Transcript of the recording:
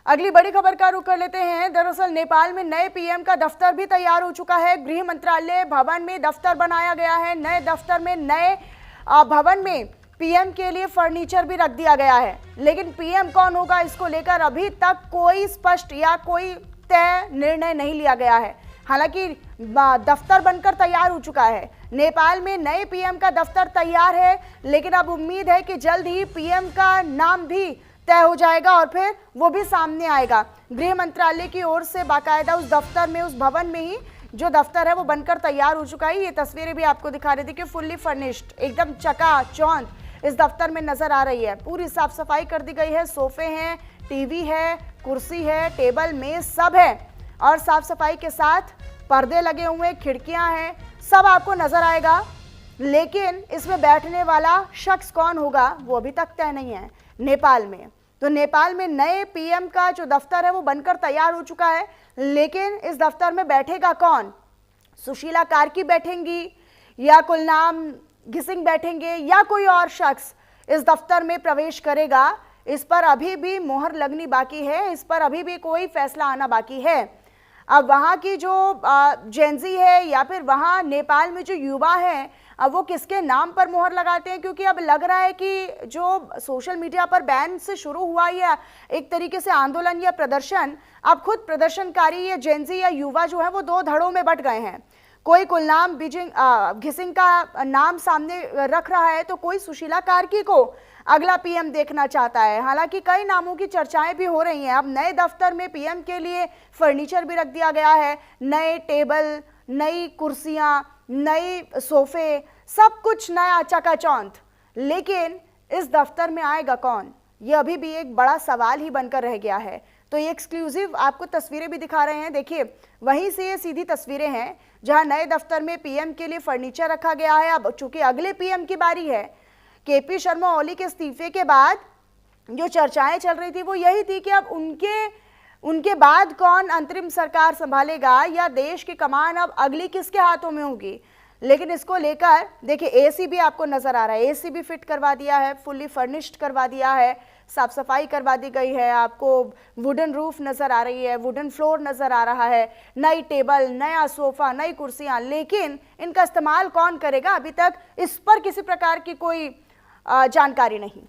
अगली बड़ी खबर का रुख कर लेते हैं। दरअसल नेपाल में नए पीएम का दफ्तर भी तैयार हो चुका है। गृह मंत्रालय भवन में दफ्तर बनाया गया है। नए दफ्तर में नए भवन में पीएम के लिए फर्नीचर भी रख दिया गया है। लेकिन पीएम कौन होगा, इसको लेकर अभी तक कोई स्पष्ट या कोई तय निर्णय नहीं लिया गया है। हालांकि दफ्तर बनकर तैयार हो चुका है। नेपाल में नए पीएम का दफ्तर तैयार है, लेकिन अब उम्मीद है कि जल्द ही पीएम का नाम भी तय हो जाएगा और फिर वो भी सामने आएगा। गृह मंत्रालय की ओर से बाकायदा उस दफ्तर में, उस भवन में ही जो दफ्तर है वो बनकर तैयार हो चुका है। ये तस्वीरें भी आपको दिखा रही थी कि फुल्ली फर्निश्ड, एकदम चकाचौंध इस दफ्तर में नजर आ रही है। पूरी साफ सफाई कर दी गई है। सोफे हैं, टीवी है, कुर्सी है, टेबल मेज सब है और साफ सफाई के साथ पर्दे लगे हुए, खिड़कियां हैं, सब आपको नजर आएगा। लेकिन इसमें बैठने वाला शख्स कौन होगा वो अभी तक तय नहीं है नेपाल में। तो नेपाल में नए पीएम का जो दफ्तर है वो बनकर तैयार हो चुका है, लेकिन इस दफ्तर में बैठेगा कौन? सुशीला कार्की बैठेंगी या कुलनाम घिसिंग बैठेंगे या कोई और शख्स इस दफ्तर में प्रवेश करेगा, इस पर अभी भी मोहर लगनी बाकी है। इस पर अभी भी कोई फैसला आना बाकी है। अब वहाँ की जो जेंजी है या फिर वहाँ नेपाल में जो युवा हैं, अब वो किसके नाम पर मोहर लगाते हैं? क्योंकि अब लग रहा है कि जो सोशल मीडिया पर बैन से शुरू हुआ या एक तरीके से आंदोलन या प्रदर्शन, अब खुद प्रदर्शनकारी या जेंजी या युवा जो है वो दो धड़ों में बंट गए हैं। कोई कुलनाम घिसिंग का नाम सामने रख रहा है तो कोई सुशीला कार्की को अगला पीएम देखना चाहता है। हालांकि कई नामों की चर्चाएं भी हो रही हैं। अब नए दफ्तर में पीएम के लिए फर्नीचर भी रख दिया गया है, नए टेबल, नई कुर्सियां, नई सोफे, सब कुछ नया चकाचौंध। लेकिन इस दफ्तर में आएगा कौन, ये अभी भी एक बड़ा सवाल ही बनकर रह गया है। तो ये एक्सक्लूसिव आपको तस्वीरें भी दिखा रहे हैं। देखिए, वहीं से ये सीधी तस्वीरें हैं जहां नए दफ्तर में पीएम के लिए फर्नीचर रखा गया है। अब चूंकि अगले पीएम की बारी है, केपी शर्मा ओली के इस्तीफे के बाद जो चर्चाएं चल रही थी वो यही थी कि अब उनके बाद कौन अंतरिम सरकार संभालेगा या देश की कमान अब अगली किसके हाथों में होगी। लेकिन इसको लेकर देखिए, एसी भी आपको नजर आ रहा है, एसी भी फिट करवा दिया है, फुल्ली फर्निश्ड करवा दिया है, साफ सफाई करवा दी गई है। आपको वुडन रूफ नजर आ रही है, वुडन फ्लोर नजर आ रहा है, नई टेबल, नया सोफा, नई कुर्सियां। लेकिन इनका इस्तेमाल कौन करेगा, अभी तक इस पर किसी प्रकार की कोई जानकारी नहीं।